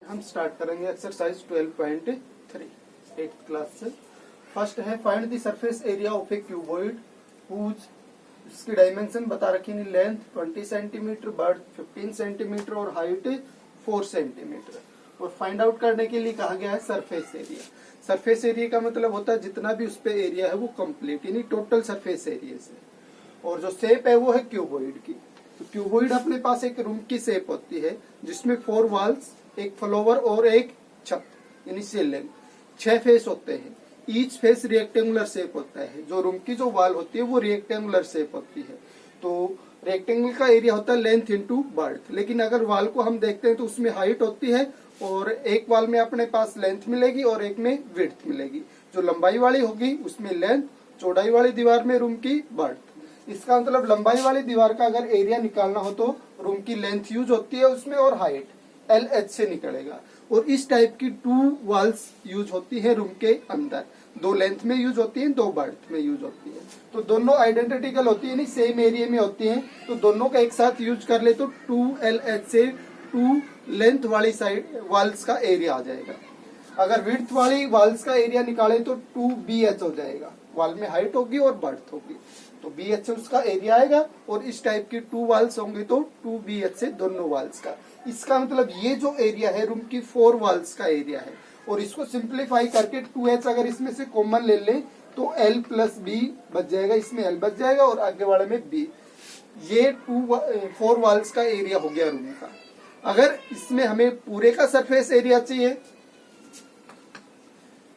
हम स्टार्ट करेंगे exercise 12.3 8th class से। फर्स्ट है find the surface area of a cuboid whose इसकी डायमेंशन बता रखी है, लेंथ 20 सेंटीमीटर, बर्थ 15 सेंटीमीटर और हाइट 4 सेंटीमीटर। और फाइंड आउट करने के लिए कहा गया है सरफेस एरिया। सरफेस एरिया का मतलब होता है जितना भी उस पे एरिया है वो कंप्लीट, यानी टोटल सरफेस एरिया से। और जो शेप है वो है क्यूबॉइड की। तो क्यूबॉइड अपने पास एक रूम की शेप होती है जिसमें 4 वॉल्स, एक फ्लोवर और एक छत यानी सीलिंग, 6 फेस होते हैं। ईच फेस रेक्टेंगुलर शेप होता है। जो रूम की जो वॉल होती है वो रेक्टेंगुलर शेप होती है। तो रेक्टेंगल का एरिया होता है लेंथ इंटू बर्थ। लेकिन अगर वॉल को हम देखते हैं तो उसमें हाइट होती है और एक वॉल में अपने पास लेंथ मिलेगी और एक में विड्थ मिलेगी। जो लंबाई वाली होगी उसमें लेंथ, चौड़ाई वाली दीवार में रूम की बर्थ। इसका मतलब लंबाई वाली दीवार का अगर एरिया निकालना हो तो रूम की लेंथ यूज होती है उसमें और हाइट LH से निकलेगा। और इस टाइप की 2 वॉल्स यूज होती है रूम के अंदर। 2 लेंथ में यूज होती है, 2 बर्थ में यूज होती है। तो दोनों आइडेंटिकल होती है, नहीं सेम एरिया में होती है। तो दोनों का एक साथ यूज कर ले तो 2LH से 2 लेंथ वाली साइड वॉल्स का एरिया आ जाएगा। अगर विड्थ वाली वॉल्स का एरिया निकाले तो 2BH हो जाएगा। वॉल में हाइट होगी और बर्थ होगी तो BH से उसका एरिया आएगा। और इस टाइप की 2 वॉल्स होंगी तो 2BH से दोनों वॉल्स का। इसका मतलब ये जो एरिया है रूम की 4 वॉल्स का एरिया है। और इसको सिंप्लीफाई करके 2H अगर इसमें से कॉमन ले लें तो L प्लस B बच जाएगा। इसमें L बच जाएगा और आगे वाले में B। ये 4 वॉल्स का एरिया हो गया रूम का। अगर इसमें हमें पूरे का सरफेस एरिया चाहिए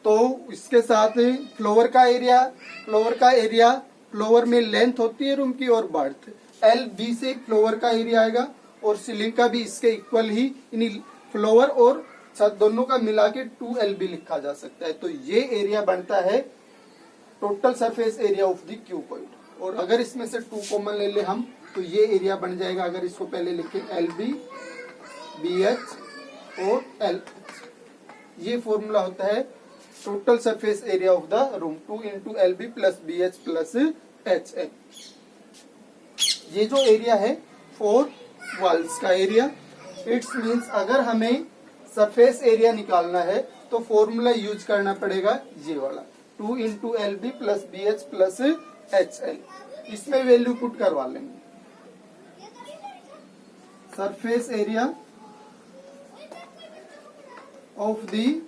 तो इसके साथ फ्लोर का एरिया, फ्लोर में लेंथ होती है रूम की और बर्थ। LB से फ्लोर का एरिया आएगा और सीलिंग का भी इसके इक्वल ही, यानी फ्लोर और छत दोनों का मिला के 2LB लिखा जा सकता है। तो ये एरिया बनता है total surface area of the cuboid. और अगर इसमें से 2 कॉमन ले ले हम तो ये एरिया बन जाएगा। अगर इसको पहले लिखें LB, BH और LH, ये फॉर्मूला होता है total surface area of the room. 2 into LB plus BH plus HL। ये जो एरिया है 4 वॉल्स का एरिया। इट्स मीन्स अगर हमें सरफेस एरिया निकालना है तो फॉर्मूला यूज करना पड़ेगा ये वाला, 2 into LB plus BH plus HL। इसमें वैल्यू पुट करवा लेंगे। Surface area of the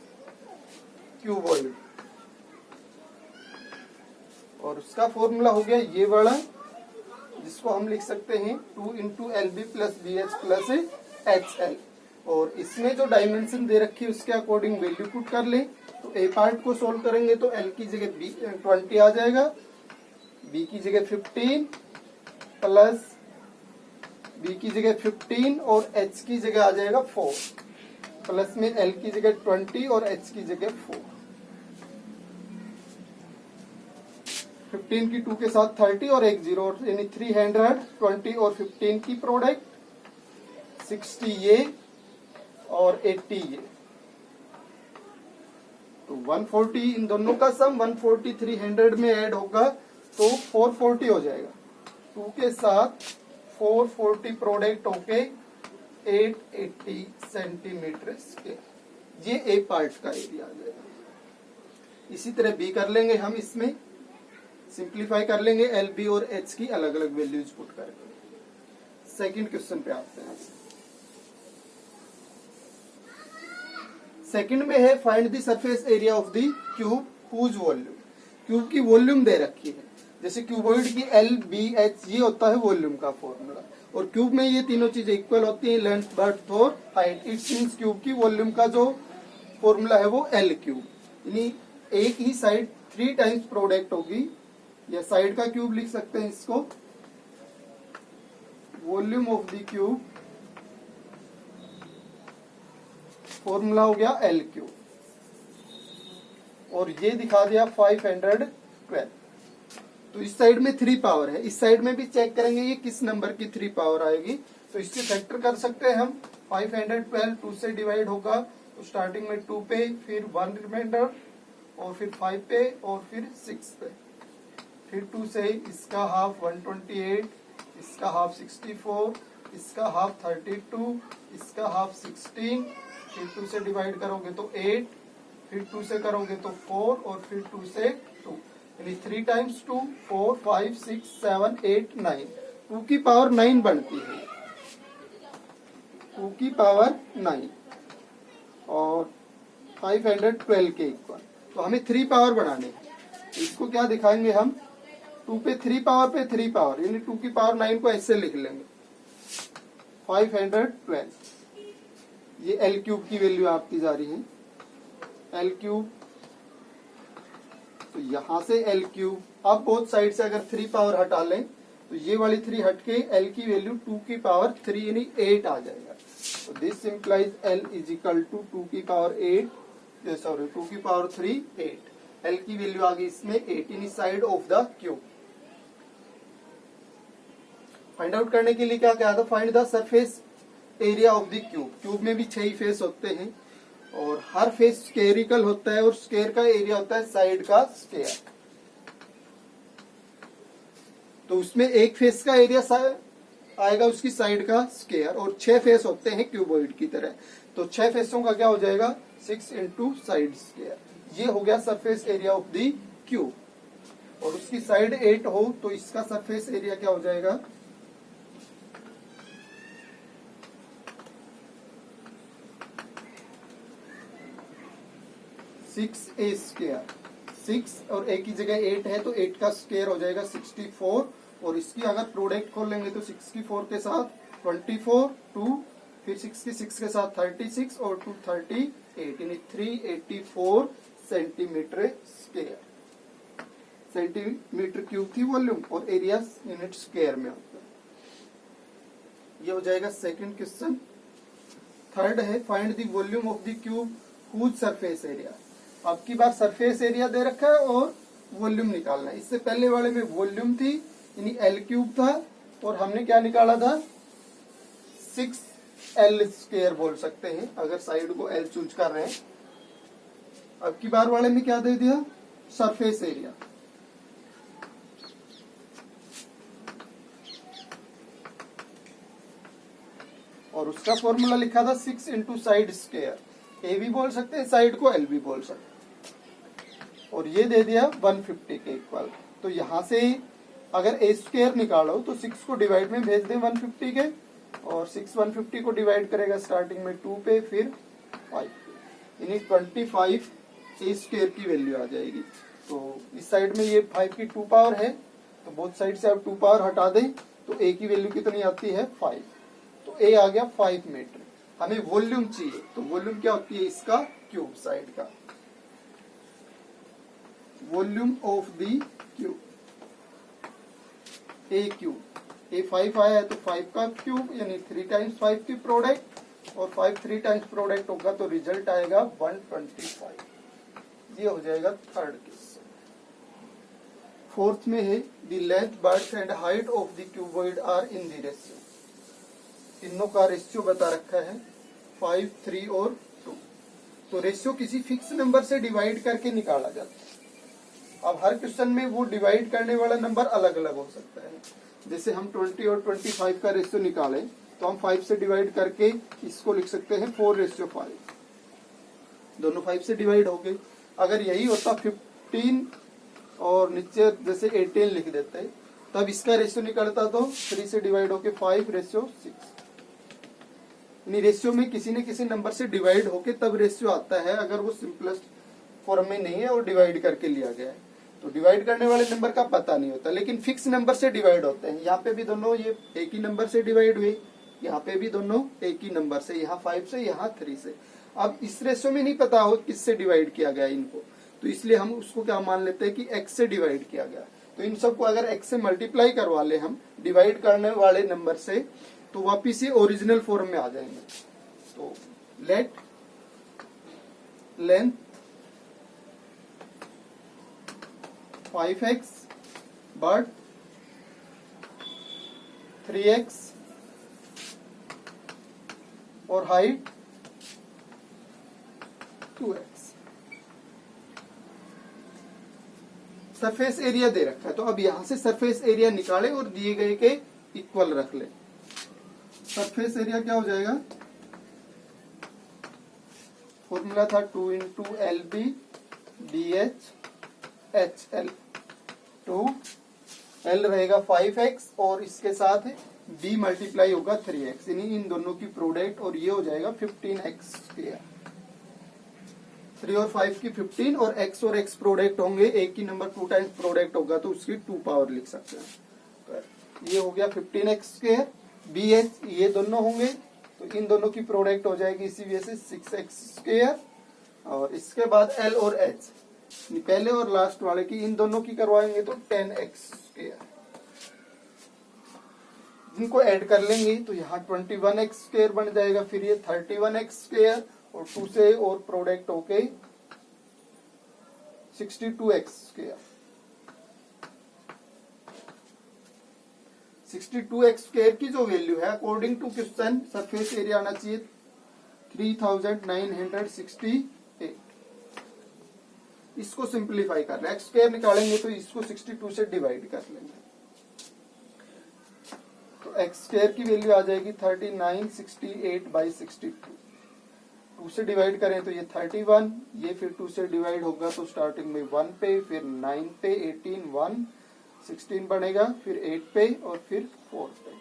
cuboid और उसका फॉर्मूला हो गया ये वाला, जिसको हम लिख सकते हैं 2 into LB plus BH plus HL। और इसमें जो डायमेंशन दे रखी है उसके अकॉर्डिंग वैल्यू पुट कर ले। तो ए पार्ट को सोल्व करेंगे तो L की जगह 20 आ जाएगा, B की जगह 15 प्लस B की जगह 15 और H की जगह आ जाएगा 4 प्लस में L की जगह 20 और H की जगह 4। 15 की 2 के साथ 30 और एक 0 यानी 320 और 15 की प्रोडक्ट 60 ये और 80 ये। तो 140 इन दोनों का सम 140 300 में ऐड होगा तो 440 हो जाएगा। 2 के साथ 440 प्रोडक्ट होके 880 सेंटीमीटर स्क्वायर। ये ए पार्ट का एरिया आ जाएगा। इसी तरह B कर लेंगे हम, इसमें सिंप्लीफाई कर लेंगे LB और H की अलग अलग वैल्यूज पुट करके। सेकंड क्वेश्चन पे आते हैं। सेकंड में है find the surface area of the cube whose volume. Cube की वॉल्यूम दे रखी है। जैसे क्यूबॉइड की LBH ये होता है वॉल्यूम का फॉर्मूला। और क्यूब में ये तीनों चीजें इक्वल होती हैं, लेंथ, बर्थ और हाइट। इट्स मींस क्यूब की वॉल्यूम का जो फॉर्मूला है वो L क्यूब, यानी एक ही साइड 3 टाइम्स प्रोडक्ट होगी। या साइड का क्यूब लिख सकते हैं इसको, volume of the cube formula हो गया L क्यूब। और ये दिखा दिया 512। तो इस साइड में 3 पावर है, इस साइड में भी चेक करेंगे ये किस नंबर की 3 पावर आएगी। तो इससे फैक्टर कर सकते हैं हम। 512 2 से डिवाइड होगा तो स्टार्टिंग में 2 पे, फिर 1 रिमाइंडर और फिर 5 पे और फिर 6 पे। फिर 2 से इसका हाफ 128, इसका हाफ 64, इसका हाफ 32, इसका हाफ 16 फिर 2 से डिवाइड करोगे तो 8, फिर 2 से करोगे तो 4 और फिर 2 से 2, यानी 3 टाइम्स 2 4 5 6 7 8 9, 2 की पावर 9 बनती है, 2 की पावर 9 और 512 के इक्वल। तो हमें 3 पावर बनाने हैं, इसको क्या दिखाएंगे हम, 2 पे 3 पावर पे 3 पावर, यानी 2 की पावर 9 को ऐसे लिख लेंगे 512। ये एल क्यूब की वैल्यू आपकी जा रही है, एल क्यूब, तो यहां से एल क्यूब, अब बोथ साइड से अगर 3 पावर हटा लें तो ये वाली 3 हट के एल की वैल्यू 2 की पावर 3 यानी 8 आ जाएगा। तो this implies L is equal to 2 की पावर 8, सॉरी 2 की पावर 3 8, एल की वैल्यू आ गई इसमें 8 inside of the cube. Find out करने के लिए क्या कहा था, find the surface area of the cube. Cube में भी 6 ही फेस होते हैं और हर फेस स्केरिकल होता है और स्केयर का एरिया होता है साइड का स्केयर। तो उसमें एक फेस का एरिया आएगा उसकी साइड का स्केयर, और 6 फेस होते हैं क्यूबॉइड की तरह, तो 6 फेसों का क्या हो जाएगा 6 इंटू साइड स्केयर। ये हो गया surface area of the cube, और उसकी साइड 8 हो तो इसका सरफेस एरिया क्या हो जाएगा 6a स्क्वायर। 6 और a की जगह 8 है तो 8 का स्क्वायर हो जाएगा 64, और इसकी अगर प्रोडक्ट खोल लेंगे तो 64 के साथ 24, 2, फिर 66 के साथ 36 और 2 38, यानी 384 सेंटीमीटर स्क्वायर। सेंटीमीटर क्यूब थी वॉल्यूम और एरिया यूनिट स्क्वायर में होता है। ये हो जाएगा सेकंड क्वेश्चन। थर्ड है find the volume of the cube whose surface area. अब की बार सरफेस एरिया दे रखा है और वॉल्यूम निकालना है। इससे पहले वाले में वॉल्यूम थी यानी एल क्यूब था, और हमने क्या निकाला था 6l स्क्वायर बोल सकते हैं अगर साइड को l चूज कर रहे हैं। अब की बार वाले में क्या दे दिया सरफेस एरिया, और उसका फॉर्मूला लिखा था 6 इंटू साइड स्क्वायर। ए भी बोल सकते हैं, साइड को एल भी बोल सकते हैं, और ये दे दिया 150 के इक्वल। तो यहां से अगर ए स्क्वायर निकालो तो 6 को डिवाइड में भेज दें 150 के, और 6 150 को डिवाइड करेगा स्टार्टिंग में 2 पे फिर 5 पे, यानी 25 ए स्क्वायर की वैल्यू आ जाएगी। तो इस साइड में ये 5 की 2 पावर है, तो बोथ साइड से आप 2 पावर हटा दें तो ए की वैल्यू कितनी आती है 5, तो ए आ गया 5 मीटर। हमें वॉल्यूम चाहिए, तो वॉल्यूम क्या होती है इसका क्यूब साइड का, volume of the cube a cube. ए 5 आया है तो 5 का क्यूब यानी 3 टाइम्स 5 की प्रोडक्ट, और 5 3 टाइम्स प्रोडक्ट होगा तो रिजल्ट आएगा 125। ये हो जाएगा थर्ड क्वेश्चन। फोर्थ में है the length breadth and height of the cuboid are in the ratio. तीनों का रेशियो बता रखा है 5, 3 और 2। तो रेशियो किसी फिक्स नंबर से डिवाइड करके निकाला जाता है। अब हर क्वेश्चन में वो डिवाइड करने वाला नंबर अलग अलग हो सकता है। जैसे हम 20 और 25 का रेशियो निकालें तो हम 5 से डिवाइड करके इसको लिख सकते हैं 4:5, दोनों 5 से डिवाइड हो गए। अगर यही होता 15 और नीचे जैसे 18 लिख देते हैं, तब इसका रेशियो निकलता तो 3 से डिवाइड होके 5:6। यानी रेशियो में किसी न किसी नंबर से डिवाइड होके तब रेशियो आता है, अगर वो सिंपलेस्ट फॉर्म में नहीं है और डिवाइड करके लिया गया है। तो डिवाइड करने वाले नंबर का पता नहीं होता, लेकिन फिक्स नंबर से डिवाइड होते हैं। यहाँ पे भी दोनों ये एक ही नंबर से डिवाइड हुए, यहाँ पे भी दोनों एक ही नंबर से, यहाँ 5 से यहाँ 3 से। अब इस रेशियो में नहीं पता हो किससे डिवाइड किया गया इनको, तो इसलिए हम उसको क्या मान लेते हैं कि x से डिवाइड किया गया। तो इन सबको अगर x से मल्टीप्लाई करवा ले हम डिवाइड करने वाले नंबर से, तो वापिस ये ओरिजिनल फॉर्म में आ जाएंगे। तो late length 5x but 3x और हाइट 2x। सरफेस एरिया दे रखा है, तो अब यहां से सरफेस एरिया निकाले और दिए गए के इक्वल रख ले। सरफेस एरिया क्या हो जाएगा फॉर्मूला था 2 into L B D H H L. तो एल रहेगा 5x और इसके साथ b मल्टीप्लाई होगा 3x, यानी इन दोनों की प्रोडक्ट, और ये हो जाएगा 15x स्क्वायर। 3 और 5 की 15 और x प्रोडक्ट होंगे, एक की नंबर 2 टाइम्स प्रोडक्ट होगा तो उसकी 2 पावर लिख सकते हैं। तो ये हो गया 15x स्क्वायर। बी एच ये दोनों होंगे तो इन दोनों की प्रोडक्ट हो जाएगी इसी वजह से 6x स्क्वायर। और इसके बाद l और h, पहले और लास्ट वाले की इन दोनों की करवाएंगे तो 10x स्क्वायर। इनको ऐड कर लेंगे तो यहाँ 21x स्क्वायर बन जाएगा, फिर ये 31x स्क्वायर और 2 से और प्रोडक्ट होके 62x स्क्वायर। 62x स्क्वायर की जो वैल्यू है according to question surface area आना चाहिए 3968। इसको सिंप्लीफाई कर रहे हैं, एक्स स्क्वायर निकालेंगे तो इसको 62 से डिवाइड कर लेंगे तो एक्स स्क्वायर की वैल्यू आ जाएगी 3968/62। 2 से डिवाइड करें तो ये 31, ये फिर 2 से डिवाइड होगा तो स्टार्टिंग में 1 पे, फिर 9 पे, 18, 1, 16 बनेगा, फिर 8 पे और फिर 4 पे।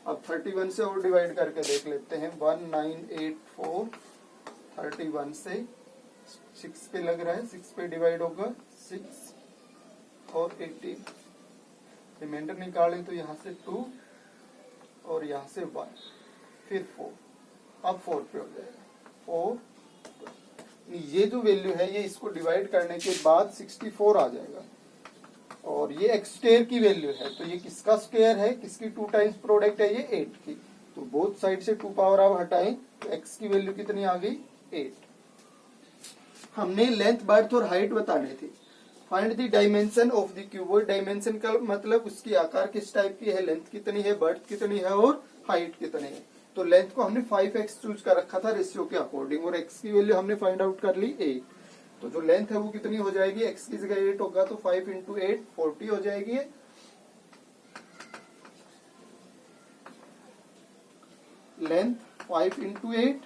अब 31 से और डिवाइड करके देख लेते हैं, 1984 31 से 6 पे लग रहा है, 6 पे डिवाइड होगा 6 और 18, रिमाइंडर निकालें तो यहाँ से 2 और यहाँ से 1, फिर 4, अब 4 पे हो जाएगा 4। ये जो वैल्यू है ये इसको डिवाइड करने के बाद 64 आ जाएगा। और ये एक्स स्क्वायर की वैल्यू है तो ये किसका स्क्वायर है, किसकी 2 टाइम्स प्रोडक्ट है, ये 8 की। तो बोथ साइड से 2 पावर आप हटाएं तो एक्स की वैल्यू कितनी आ गई 8। हमने लेंथ, बर्थ और हाइट बताने थी। Find the dimension of the cuboid. Dimension का मतलब उसकी आकार किस टाइप की है, लेंथ कितनी है, बर्थ कितनी है और हाइट कितनी है। तो लेंथ को हमने 5x चूज कर रखा था रेशियो के अकॉर्डिंग, और x की वैल्यू हमने फाइंड आउट कर ली 8। तो जो लेंथ है वो कितनी हो जाएगी, x की जगह 8 होगा तो 5 इंटू 8 40 हो जाएगी। लेंथ 5 इंटू 8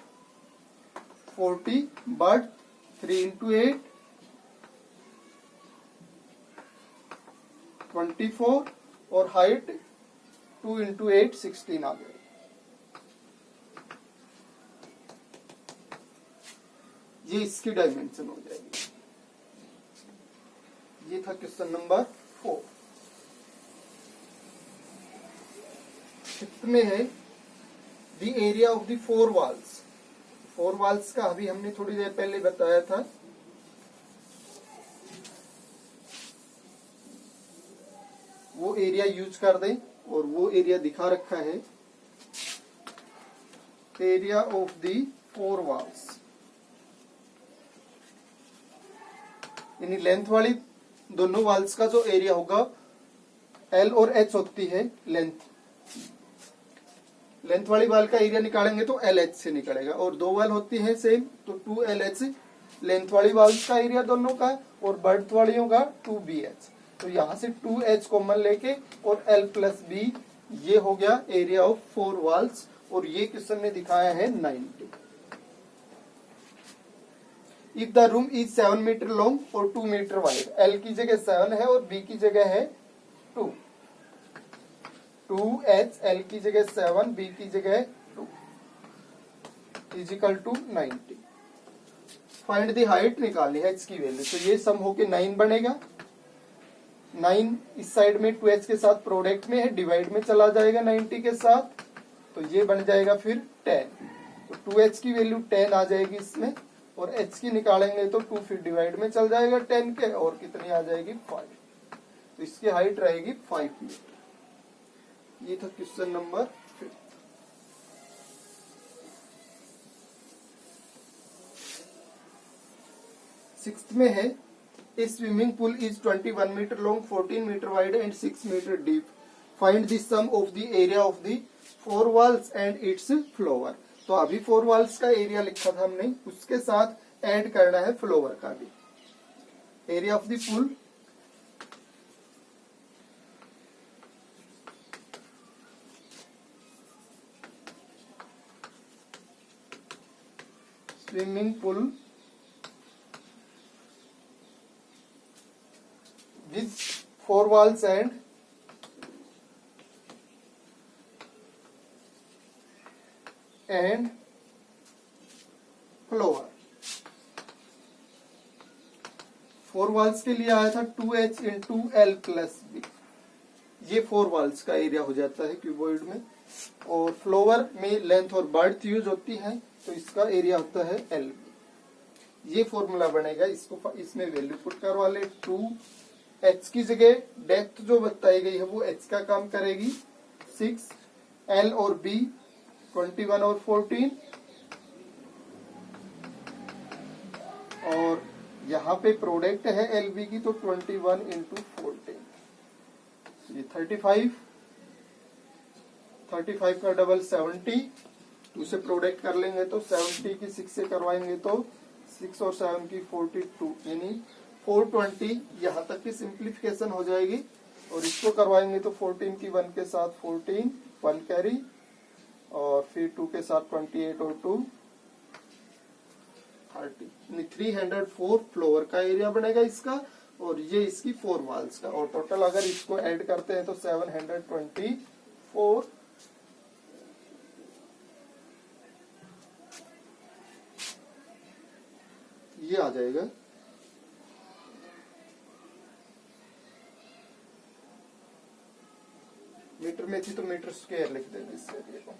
40, बर्थ 3 इंटू 8 24 और हाइट 2 इंटू 8 16 आ गए। ये इसकी डायमेंशन हो जाएगी। ये था क्वेश्चन नंबर 4। फिफ्थ में है the area of the 4 walls. 4 walls का अभी हमने थोड़ी देर पहले बताया था। वो एरिया यूज कर दें और वो एरिया दिखा रखा है, एरिया ऑफ द 4 वॉल्स, यानी लेंथ वाली दोनों वॉल्स का जो एरिया होगा, एल और एच होती है लेंथ वाली वाल का एरिया निकालेंगे तो एल एच से निकलेगा, और 2 वाल होती है सेम तो 2LH लेंथ वाली वाल्स का एरिया दोनों का, और बर्थ वालियों का 2BH। तो यहाँ से 2H कॉमन लेके और L प्लस B, ये हो गया एरिया ऑफ 4 वॉल्स, और ये क्वेश्चन ने दिखाया है 90। If the room is 7 metre long और 2 मीटर वाइड, L की जगह 7 है और B की जगह है 2, 2H L की जगह 7, B की जगह 2 equal to 90। Find the height निकालनी है H की वैल्यू, तो ये सम होके 9 बनेगा। 9 इस साइड में 2H के साथ प्रोडक्ट में है, डिवाइड में चला जाएगा 90 के साथ, तो ये बन जाएगा फिर 10। तो 2H की वैल्यू 10 आ जाएगी इसमें, और H की निकालेंगे तो 2 फिर डिवाइड में चल जाएगा 10 के, और कितनी आ जाएगी 5। तो इसकी हाइट रहेगी 5 मीटर। ये था क्वेश्चन नंबर 5। सिक्स्थ में है a swimming pool is 21 metre long, 14 metre wide and 6 metre deep. Find the sum of the area of the 4 walls and its floor. तो अभी 4 वॉल्स का एरिया लिखा था हमने, उसके साथ ऐड करना है फ्लोवर का भी। Area of the pool swimming pool with 4 walls and floor. 4 walls के लिए आया था 2h into L plus B, ये 4 walls का एरिया हो जाता है क्यूबॉइड में। और फ्लोवर में लेंथ और बर्थ यूज होती है, तो इसका एरिया होता है एल। ये फॉर्मूला बनेगा, इसको इसमें वैल्यू पुट करवा ले। 2h की जगह डेप्थ जो बताई गई है वो h का काम करेगी 6, l और b 21 और 14, और यहाँ पे प्रोडक्ट है एल बी की, तो 21 इंटू 14, ये 35 का डबल 70, 2 से प्रोडक्ट कर लेंगे तो 70 की 6 से करवाएंगे तो 6 और 7 की 42, यानी 420 यहाँ तक की सिंप्लीफिकेशन हो जाएगी। और इसको करवाएंगे तो 14 की 1 के साथ 14, 1 कैरी, और फिर 2 के साथ 28 और 2 30, 304 फ्लोर का एरिया बनेगा इसका, और ये इसकी 4 वॉल्स का। और टोटल अगर इसको ऐड करते हैं तो 724 ये आ जाएगा। मीटर में थी तो मीटर स्क्वायर लिख देंगे इस एरिया को।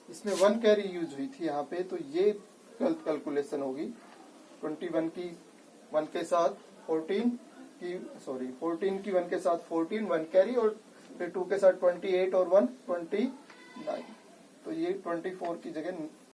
इसमें 1 कैरी यूज हुई थी यहाँ पे, तो ये गलत कैलकुलेशन होगी। 21 की 1 के साथ 14 की 1 के साथ 14, 1 कैरी, और फिर 2 के साथ 28 और 1 29, तो ये 24 की जगह